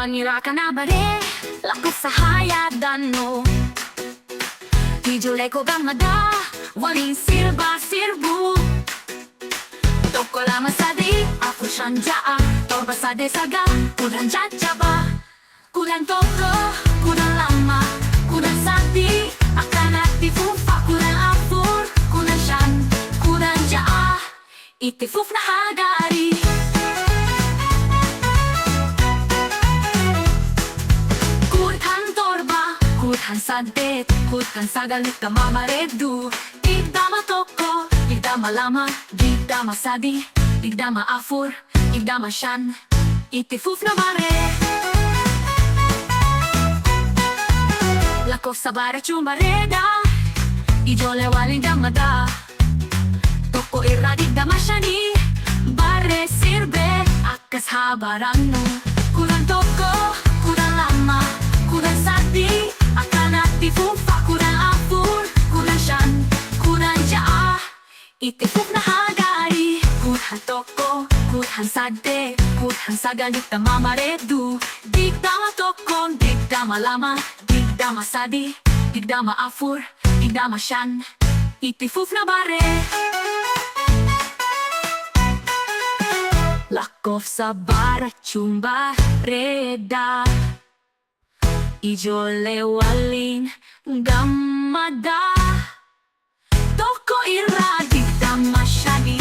Hanga barree lakkoofsa hayadano ijoollee koo gammadaa waliin sirbu tokko lama sadii afur shan ja'a torba saddeet sagal kudhan jajjaba kudhan tokko kudhan lama kudhan sadii akkanatti fufa kudhan afur kudhan shan kudhan ja'a itti fufna hagaarii. Kudhan saddeet kudhan sagal digdama bareedu digdama tokko digdama lama digdama sadii digdama afur digdama shan itti fufna barree. Lakkoofsa barachuun bareeda ijoollee waliin gammadaa tokko irraa digdama shanii barree sirbee akkas haa barannu kudhan tokko kudhan lama kudhan sadii akkanatti fufa kudhan afur kudhan shan kudhan ja'a itti fufna hagaarii. Kudhan tokko kudhan saddeet kudhan sagal digdama bareedu digdama tokko digdama lama digdama sadii digdama afur digdama shan itti fufna barree. Lakkoofsa barachuun bareeda ijoollee waliin gammadaa tokko irraa digdama shanii